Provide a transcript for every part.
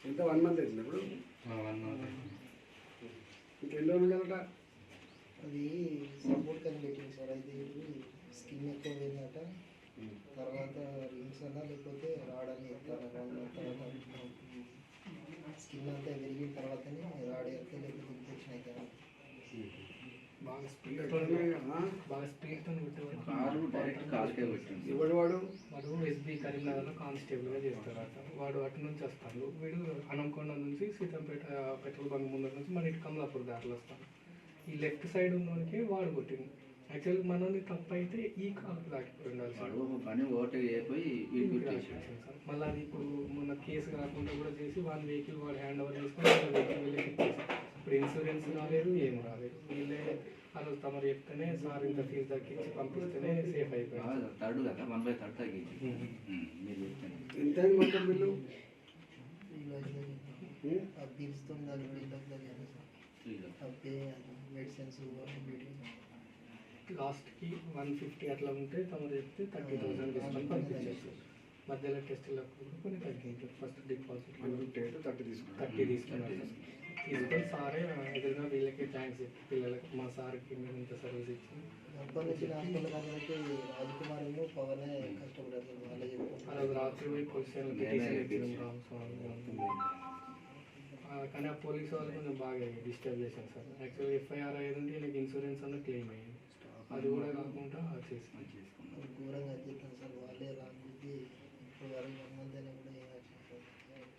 ఎంత 1 మంత్ అవుతుంది ఇప్పుడు? 1 మంత్ ఇంకెన్ని రోజులు ఉండాలట? అది సపోర్ట్ కానీ పెట్టింది సార్. అయితే స్కిన్ ఎక్కువ పోయిందట. తర్వాత రింగ్స్ అన్నా లేకపోతే రాడని చెప్తారు. 1 మంత్ తర్వాత స్కిన్ అంతా విరిగిన తర్వాతనే రాడు వెళ్తే లేకపోతే ఇన్ఫెక్షన్ అవుతారు. బాగా స్పీడ్తో కొట్టేవాడు. వాడు ఎస్బీ కరీంనగర్లో కానిస్టేబుల్గా చేస్తారట. వాడు అటు నుంచి వస్తాడు. వీడు అనంకొండ నుంచి సీతంపేట పెట్రోల్ బంక్ ముందర నుంచి మన ఇటు కమలాపూర్ దారిలో వస్తాడు. ఈ లెఫ్ట్ సైడ్ ఉన్నోనికి వాడు కొట్టింది. యాక్చువల్గా మనల్ని తప్పు అయితే ఈ కాలుకు దాటిపోయి ఉండాలి సార్. మళ్ళీ అది ఇప్పుడు మొన్న కేసు కాకుండా కూడా చేసి వాళ్ళ వెహికల్ వాడు హ్యాండ్ ఓవర్ చేసుకుని వాళ్ళ వెహికల్ వెళ్ళి ఇచ్చేసి ఇప్పుడు ఇన్సూరెన్స్ రాలేదు, ఏం రాలేదు. వీళ్ళే ఆ రోజు తమరు చెప్తేనే సార్ ఇంత ఫీజు తగ్గించి పంపిస్తేనే సేఫ్ అయిపోయింది. ఎంత మొత్తం బిల్లు? బిల్స్తో మెడిసిన్స్ లాస్ట్కి 150 అట్లా ఉంటే తమరు చెప్తే 30,000 డిస్కౌంట్ పంపించేస్తారు. మధ్యలో టెస్టులకు కొన్ని తగ్గించారు. ఫస్ట్ డిపాజిట్ 30 తీసుకున్నారు. తీసుకొని సారే ఎదురుగా వీళ్ళకి థ్యాంక్స్ చెప్పి పిల్లలకి మా సార్కి మేము ఇంత సర్వీస్ ఇచ్చింది. అప్పటి నుంచి హాస్పిటల్ కాబట్టి రాజకుమార్ ఏమో పవనే కష్టపడారు. వాళ్ళే చెప్పారు. ఆ రోజు రాత్రి పోయి పొజిషన్ కానీ ఆ పోలీసు వాళ్ళు కొంచెం బాగా డిస్టర్బ్ చేశాను సార్. యాక్చువల్గా ఎఫ్ఐఆర్ అయ్యేది నీకు ఇన్సూరెన్స్ అన్న క్లెయిమ్ అయ్యింది. అది కూడా కాకుండా చేసుకుని ఘోరంగా చెప్పాను సార్. వాళ్ళే రాకుంది ఇప్పుడు వరకు 1 మంత్ అయినా కూడా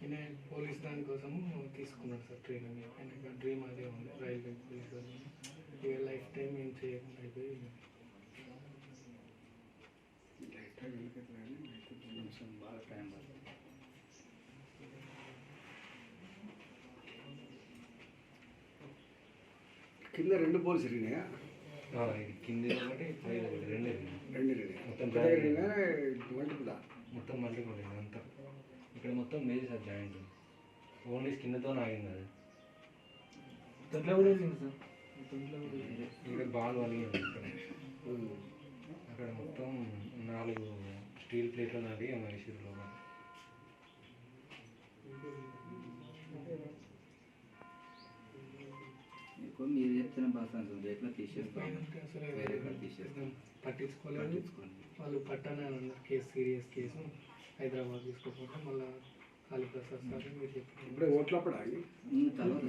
ఈయన పోలీస్ దానికోసము తీసుకున్నాడు సార్ ట్రైనింగ్. ఆయనకి డ్రీమ్ అదే ఉంది, రైల్వే పోలీస్. ఇక లైఫ్ టైం ఏం చేయకుండా అయిపోయి బాగా టైం కింద 2 పోల్స్ ఇరిగినాయా? కింది ఒకటి రెండు మొత్తం మల్టిపుల్ మొత్తం మల్టిపుల్ అంతా. ఇక్కడ మొత్తం లేదు సార్ జాయింట్. ఓన్లీ స్కిన్తో ఆగింది అది. దాంట్లో కూడా సార్ ఇక్కడ బాల్ వలిగింది. అక్కడ మొత్తం 4 స్టీల్ ప్లేట్లు నాది మైసూరులో. మీరు చెప్తున్న భాష రేట్లో తీసేస్తాం, పట్టించుకోలేదు. వాళ్ళు పట్టానే అన్నారు కేసు, సీరియస్ కేసు హైదరాబాద్ తీసుకోకుండా మళ్ళీ కాళీప్రసాద్ సార్ మీరు చెప్పారు. ఇప్పుడే ఓట్లప్పుడు తర్వాత